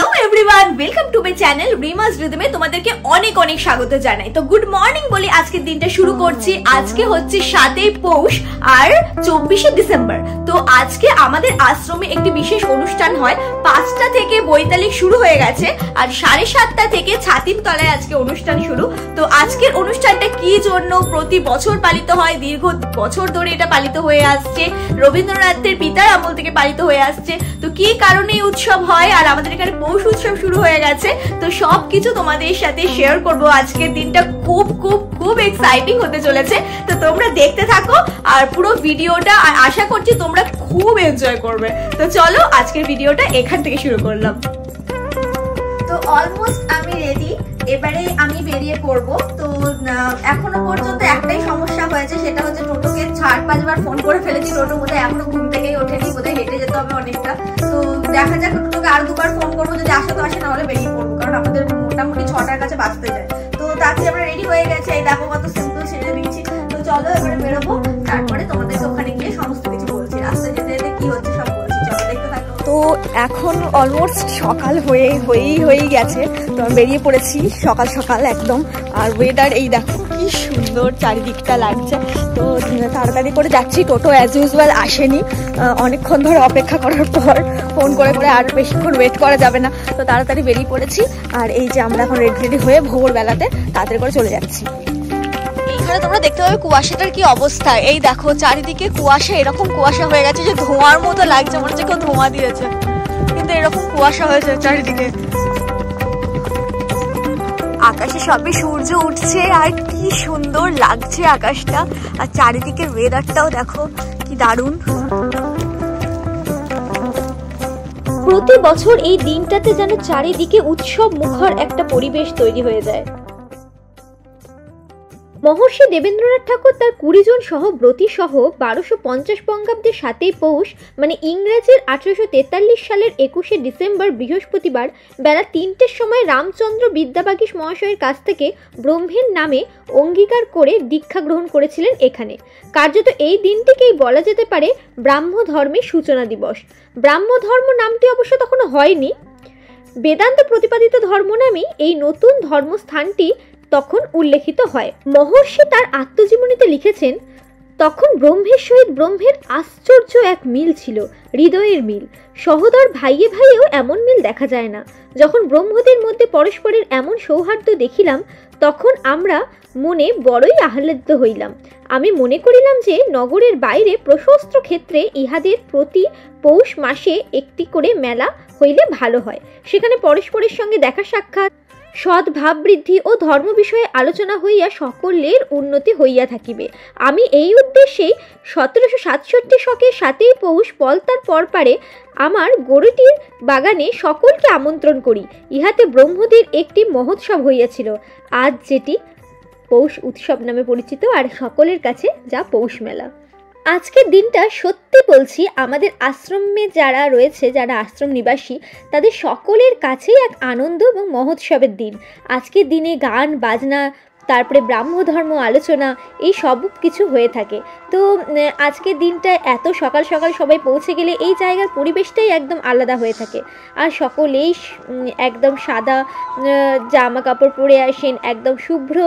Hello everyone, welcome to my channel রিমাস রিদমে তোমাদেরকে অনেক অনেক স্বাগত জানাই। তো গুড মর্নিং বলে আজকের দিনটা শুরু করছি। আজকে হচ্ছে 7 পৌষ আর 24 ডিসেম্বর। তো আজকে আমাদের আশ্রমে একটি বিশেষ অনুষ্ঠান হয়। 5টা থেকে বৈতালিক শুরু হয়ে গেছে আর 7:30টা থেকে ছাতিম তলায় আজকে অনুষ্ঠান শুরু। তো আজকের অনুষ্ঠানটা কি জন্য প্রতি বছর পালিত হয়, দীর্ঘ বছর ধরে এটা পালিত হয়ে আসছে, রবীন্দ্রনাথের পিতার আমল থেকে পালিত হয়ে আসছে। তো কি কারণে এই উৎসব হয় আর আমাদের এখানে পৌষ উৎসব শুরু হয়ে গেছে, তো সবকিছু তোমাদের সাথে শেয়ার করব। আজকের দিনটা খুব খুব খুব এক্সাইটিং হতে চলেছে। তো তোমরা দেখতে থাকো আর পুরো ভিডিওটা, আর আশা করছি তোমরা খুব এনজয় করবে। তো চলো আজকের ভিডিওটা এখান থেকে শুরু করলাম। তো অলমোস্ট আমি রেডি, এবারে আমি বেরিয়ে পড়বো। তো এখনো পর্যন্ত একটাই সমস্যা হয়েছে, সেটা হচ্ছে টোটোকে 4-5 বার ফোন করে ফেলেছি। টোটো বোধহয় এখনো ঘুম থেকেই ওঠেনি, বোধহয় হেঁটে যেতে হবে অনেকটা। তো দেখা যাক, টোটোকে আর 2বার ফোন করবো, যদি আসে তো আসে, না হলে বেরিয়ে পড়বো, কারণ আমাদের মোটামুটি 6টার কাছে বাঁচতে যায়। তো তাতে আমরা রেডি হয়ে গেছে, এই দেখো কত সিম্পল সেজে দিচ্ছি। তো চলো এবারে বেরোবো, তারপরে তোমাদেরকে ওখানে গিয়ে সমস্ত কিছু বলছি, রাস্তায় যেতে যেতে কি হচ্ছে সব বলছি। চলো দেখতে থাকো। তো এখন অলমোস্ট সকাল হয়েই গেছে। তো আমি বেরিয়ে পড়েছি সকাল সকাল একদম। আর ওয়েদার এই দেখো কি সুন্দর চারিদিকটা লাগছে। তো তাড়াতাড়ি করে যাচ্ছি, টোটো অ্যাজ ইউজুয়াল আসেনি। অনেকক্ষণ ধরে অপেক্ষা করার পর ফোন করে আর বেশিক্ষণ ওয়েট করা যাবে না। তো তাড়াতাড়ি বেরিয়ে পড়েছি। আর এই যে আমরা এখন রেডি হয়ে ভোরবেলাতে তাড়াতাড়ি করে চলে যাচ্ছি। এইখানে তোমরা দেখতে পাবে কুয়াশাটার কি অবস্থা। এই দেখো চারিদিকে কুয়াশা, এরকম কুয়াশা হয়ে গেছে যে ধোঁয়ার মতো লাগছে, মনে হচ্ছে কেউ ধোঁয়া দিয়েছে, কিন্তু এরকম কুয়াশা হয়েছে চারিদিকে। আকাশে সবে সূর্য উঠছে আর কি সুন্দর লাগছে আকাশটা, আর চারিদিকে ওয়েদারটাও দেখো কি দারুণ। প্রতি বছর এই দিনটাতে যেন চারিদিকে উৎসব মুখর একটা পরিবেশ তৈরি হয়ে যায়। মহর্ষি দেবেন্দ্রনাথ ঠাকুর তার 20 জন সহ ব্রতী সহ 1250 বঙ্গাব্দের 7 পৌষ মানে ইংরেজির 1843 সালের 21 ডিসেম্বর বৃহস্পতিবার বেলা 3টের সময় রামচন্দ্র বিদ্যাবাগীশ মহাশয়ের কাছ থেকে ব্রহ্মের নামে অঙ্গীকার করে দীক্ষা গ্রহণ করেছিলেন এখানে। কার্যত এই দিনটিকেই বলা যেতে পারে ব্রাহ্ম ধর্মের সূচনা দিবস। ব্রাহ্ম ধর্ম নামটি অবশ্য তখনও হয়নি, বেদান্ত প্রতিপাদিত ধর্ম নামেই এই নতুন ধর্মস্থানটি তখন উল্লেখিত হয়। মহর্ষি তার আত্মজীবনীতে লিখেছেন, তখন ব্রহ্মের সহিত ব্রহ্মের আশ্চর্য এক মিল ছিল, হৃদয়ের মিল। সহোদর ভাইয়ে ভাইয়েও এমন মিল দেখা যায় না। যখন ব্রহ্মদের মধ্যে পরস্পরের এমন সৌহার্দ্য দেখিলাম, তখন আমরা মনে বড়ই আহ্লাদিত হইলাম। আমি মনে করিলাম যে নগরের বাইরে প্রশস্ত ক্ষেত্রে ইহাদের প্রতি পৌষ মাসে একটি করে মেলা হইলে ভালো হয়। সেখানে পরস্পরের সঙ্গে দেখা সাক্ষাৎ, সদ্ভাব বৃদ্ধি ও ধর্ম বিষয়ে আলোচনা হইয়া সকলের উন্নতি হইয়া থাকিবে। আমি এই উদ্দেশ্যেই 1767 শকে 7 পৌষ পলতার পরপারে আমার গরুটির বাগানে সকলকে আমন্ত্রণ করি। ইহাতে ব্রহ্মদের একটি মহোৎসব হইয়াছিল, আজ যেটি পৌষ উৎসব নামে পরিচিত, আর সকলের কাছে যা পৌষ মেলা। আজকের দিনটা সত্যি বলছি আমাদের আশ্রমে যারা রয়েছে, যারা আশ্রম নিবাসী, তাদের সকলের কাছেই এক আনন্দ এবং মহোৎসবের দিন। আজকের দিনে গান বাজনা, তারপরে ব্রাহ্ম ধর্ম আলোচনা, এই সব কিছু হয়ে থাকে। তো আজকের দিনটা এত সকাল সকাল সবাই পৌঁছে গেলে এই জায়গার পরিবেশটাই একদম আলাদা হয়ে থাকে। আর সকলেই একদম সাদা জামা কাপড় পরে আসেন, একদম শুভ্র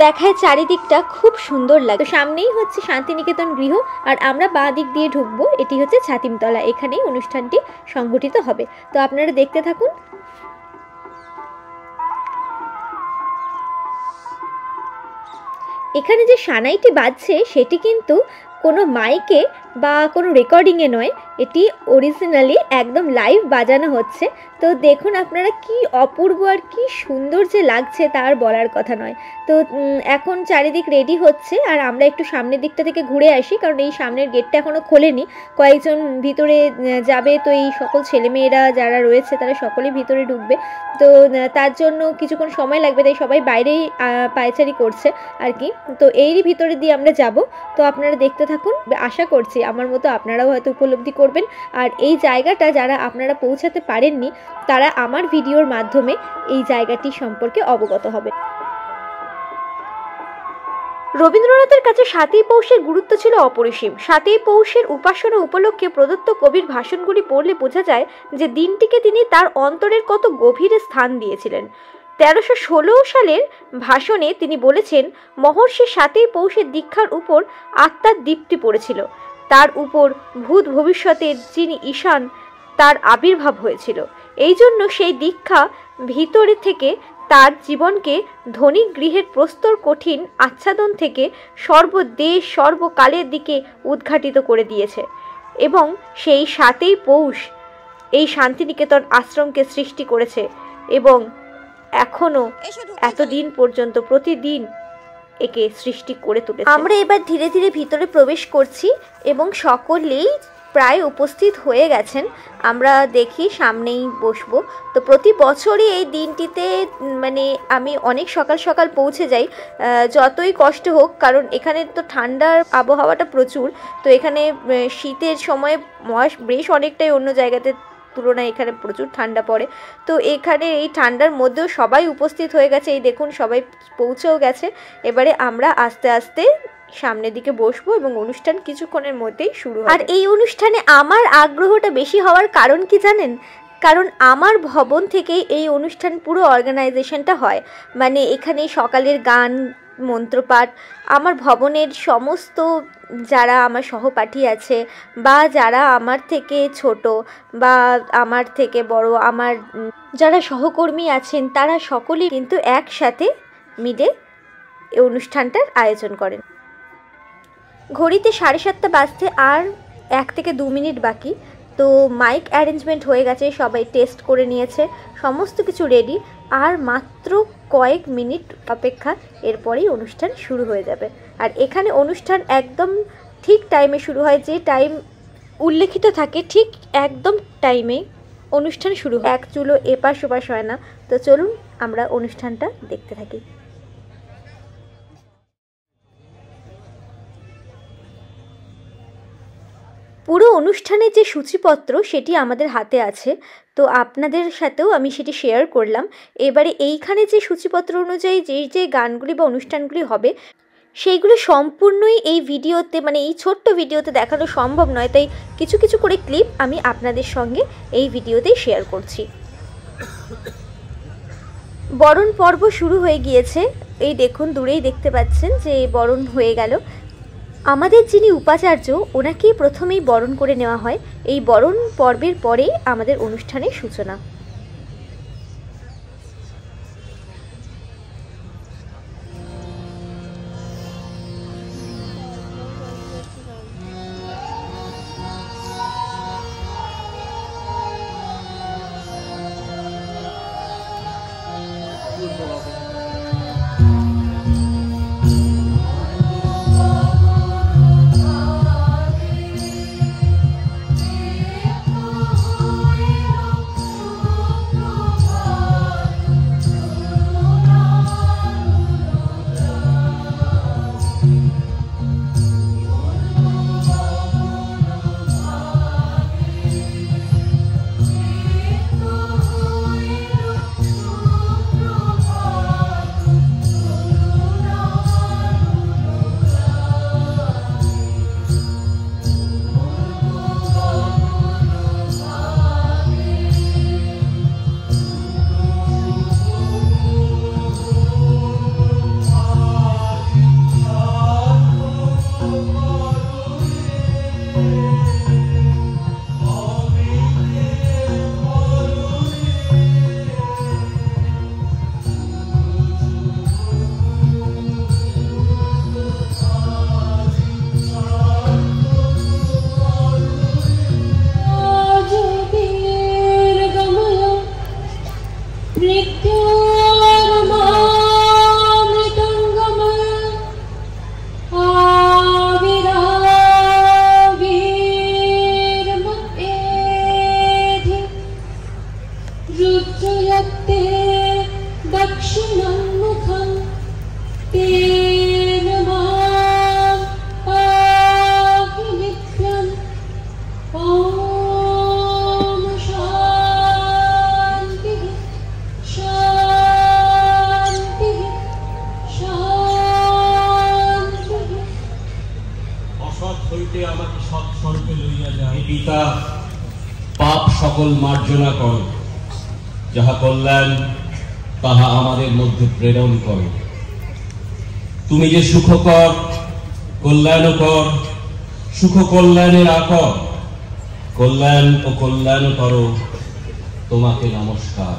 দেখায় চারিদিকটা, খুব সুন্দর লাগে। তো সামনেই হচ্ছে শান্তিনিকেতন গৃহ, আর আমরা বাঁ দিক দিয়ে ঢুকবো, এটি হচ্ছে ছাতিমতলা, এখানেই অনুষ্ঠানটি সংগঠিত হবে। তো আপনারা দেখতে থাকুন। এখানে যে সানাইটি বাজছে সেটি কিন্তু কোনো মাইকে বা কোনো রেকর্ডিংয়ে নয়, এটি অরিজিনালি একদম লাইভ বাজানো হচ্ছে। তো দেখুন আপনারা কি অপূর্ব আর কি সুন্দর যে লাগছে তার বলার কথা নয়। তো এখন চারিদিক রেডি হচ্ছে, আর আমরা একটু সামনের দিকটা থেকে ঘুরে আসি, কারণ এই সামনের গেটটা এখনও খোলেনি, কয়েকজন ভিতরে যাবে। তো এই সকল ছেলেমেয়েরা যারা রয়েছে তারা সকলেই ভিতরে ঢুকবে, তো তার জন্য কিছুক্ষণ সময় লাগবে, তাই সবাই বাইরেই পায়চারি করছে আর কি। তো এরই ভিতরে দিয়ে আমরা যাব। তো আপনারা দেখতে থাকুন, আশা করছি আমার মতো আপনারাও হয়তো উপলব্ধি করবেন। আর এই জায়গাটা যারা আপনারা পৌঁছাতে পারেননি, তারা আমার ভিডিওর মাধ্যমে এই জায়গাটি সম্পর্কে অবগত হবে। রবীন্দ্রনাথের কাছে ৭ই পৌষের গুরুত্ব ছিল অপরিসীম। ৭ই পৌষের উপাসনা উপলক্ষে প্রদত্ত কবির ভাষণগুলি পড়লে বোঝা যায় যে দিনটিকে তিনি তার অন্তরের কত গভীরে স্থান দিয়েছিলেন। ১৩১৬ সালের ভাষণে তিনি বলেছেন, মহর্ষি ৭ই পৌষের দীক্ষার উপর আত্মার দীপ্তি পড়েছিল, তার উপর ভূত ভবিষ্যতের যিনি ঈশান তার আবির্ভাব হয়েছিল। এই জন্য সেই দীক্ষা ভিতরে থেকে তার জীবনকে ধনী গৃহের প্রস্তর কঠিন আচ্ছাদন থেকে সর্বদেশ সর্বকালের দিকে উদ্ঘাটিত করে দিয়েছে এবং সেই ৭ই পৌষ এই শান্তিনিকেতন আশ্রমকে সৃষ্টি করেছে এবং এখনো এতদিন পর্যন্ত প্রতিদিন একে সৃষ্টি করে তুলেছে। আমরা এবার ধীরে ধীরে ভিতরে প্রবেশ করছি এবং সকলেই প্রায় উপস্থিত হয়ে গেছেন। আমরা দেখি সামনেই বসবো। তো প্রতি বছরই এই দিনটিতে মানে আমি অনেক সকাল সকাল পৌঁছে যাই, যতই কষ্ট হোক, কারণ এখানে তো ঠান্ডার আবহাওয়াটা প্রচুর। তো এখানে শীতের সময় বেশ অনেকটাই অন্য জায়গাতে তুলনায় এখানে প্রচুর ঠান্ডা পড়ে। তো এখানে এই ঠান্ডার মধ্যেও সবাই উপস্থিত হয়ে গেছে, এই দেখুন সবাই পৌঁছেও গেছে। এবারে আমরা আস্তে আস্তে সামনের দিকে বসবো এবং অনুষ্ঠান কিছুক্ষণের মধ্যেই শুরু হবে। আর এই অনুষ্ঠানে আমার আগ্রহটা বেশি হওয়ার কারণ কি জানেন? কারণ আমার ভবন থেকেই এই অনুষ্ঠান পুরো অর্গানাইজেশনটা হয়। মানে এখানে সকালের গান, মন্ত্রপাঠ, আমার ভবনের সমস্ত যারা আমার সহপাঠী আছে বা যারা আমার থেকে ছোট বা আমার থেকে বড়, আমার যারা সহকর্মী আছেন, তারা সকলেই কিন্তু একসাথে মিলে এই অনুষ্ঠানটার আয়োজন করেন। ঘড়িতে 7:30 বাজতে আর 1 থেকে 2 মিনিট বাকি। তো মাইক অ্যারেঞ্জমেন্ট হয়ে গেছে, সবাই টেস্ট করে নিয়েছে, সমস্ত কিছু রেডি। আর মাত্র কয়েক মিনিট অপেক্ষা, এরপরেই অনুষ্ঠান শুরু হয়ে যাবে। আর এখানে অনুষ্ঠান একদম ঠিক টাইমে শুরু হয়, যে টাইম উল্লেখিত থাকে ঠিক একদম টাইমে অনুষ্ঠান শুরু হয়, এক চুলো এপাশ ওপাশ হয় না। তো চলুন আমরা অনুষ্ঠানটা দেখতে থাকি। পুরো অনুষ্ঠানের যে সূচিপত্র সেটি আমাদের হাতে আছে, তো আপনাদের সাথেও আমি সেটি শেয়ার করলাম। এবারে এইখানে যে সূচিপত্র অনুযায়ী যে গানগুলি বা অনুষ্ঠানগুলি হবে সেইগুলো সম্পূর্ণই এই ভিডিওতে, মানে এই ছোট্ট ভিডিওতে দেখানো সম্ভব নয়, তাই কিছু কিছু করে ক্লিপ আমি আপনাদের সঙ্গে এই ভিডিওতেই শেয়ার করছি। বরণ পর্ব শুরু হয়ে গিয়েছে, এই দেখুন দূরেই দেখতে পাচ্ছেন যে বরণ হয়ে গেল। আমাদের যিনি উপাচার্য ওনাকেই প্রথমেই বরণ করে নেওয়া হয়। এই বরণ পর্বের পরেই আমাদের অনুষ্ঠানের সূচনা। সকল মার্জনা করো, যাহা কল্যাণ তাহা আমাদের মধ্যে প্রেরণ করো। তুমি যে সুখকর, কল্যাণকর, সুখ কল্যাণের আকর, কল্যাণ ও কল্যাণ করো, তোমাকে নমস্কার।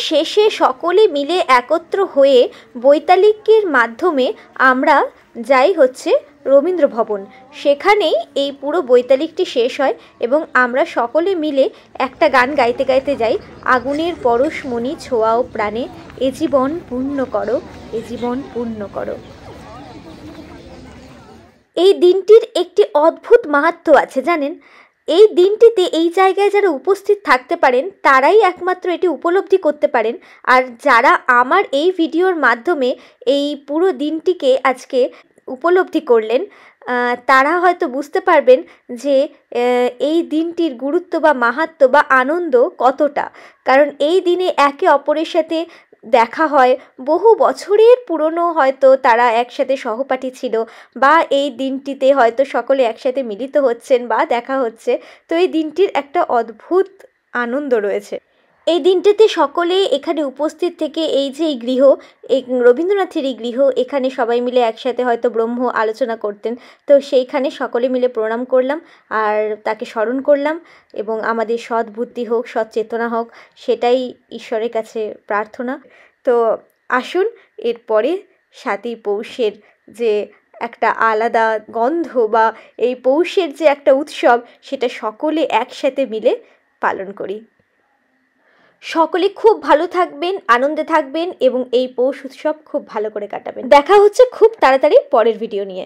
শেষে সকলে মিলে একত্র হয়ে বৈতালিকের মাধ্যমে আমরা যাই হচ্ছে রবীন্দ্র ভবন। সেখানেই এই পুরো বৈতালিকটি শেষ হয় এবং আমরা সকলে মিলে একটা গান গাইতে গাইতে যাই, আগুনের পরশমণি ছোঁয়াও প্রাণে, এ জীবন পূর্ণ করো, এ জীবন পূর্ণ করো। এই দিনটির একটি অদ্ভুত মাহাত্ম্য আছে জানেন। এই দিনটিতে এই জায়গায় যারা উপস্থিত থাকতে পারেন তারাই একমাত্র এটি উপলব্ধি করতে পারেন। আর যারা আমার এই ভিডিওর মাধ্যমে এই পুরো দিনটিকে আজকে উপলব্ধি করলেন তারা হয়তো বুঝতে পারবেন যে এই দিনটির গুরুত্ব বা মাহাত্ম্য বা আনন্দ কতটা। কারণ এই দিনে একে অপরের সাথে দেখা হয়, বহু বছরের পুরনো হয়তো তারা একসাথে সহপাঠী ছিল, বা এই দিনটিতে হয়তো সকলে একসাথে মিলিত হচ্ছেন বা দেখা হচ্ছে। তো এই দিনটির একটা অদ্ভুত আনন্দ রয়েছে। এই দিনটিতে সকলে এখানে উপস্থিত থেকে এই যে এই গৃহ, এই রবীন্দ্রনাথের এই গৃহ, এখানে সবাই মিলে একসাথে হয়তো ব্রহ্ম আলোচনা করতেন। তো সেইখানে সকলে মিলে প্রণাম করলাম আর তাকে স্মরণ করলাম এবং আমাদের সৎ বুদ্ধি হোক, সৎ চেতনা হোক, সেটাই ঈশ্বরের কাছে প্রার্থনা। তো আসুন এরপরে ৭ই পৌষের যে একটা আলাদা গন্ধ বা এই পৌষের যে একটা উৎসব, সেটা সকলে একসাথে মিলে পালন করি। সকলে খুব ভালো থাকবেন, আনন্দে থাকবেন এবং এই পৌষ উৎসব খুব ভালো করে কাটাবেন। দেখা হচ্ছে খুব তাড়াতাড়ি পরের ভিডিও নিয়ে।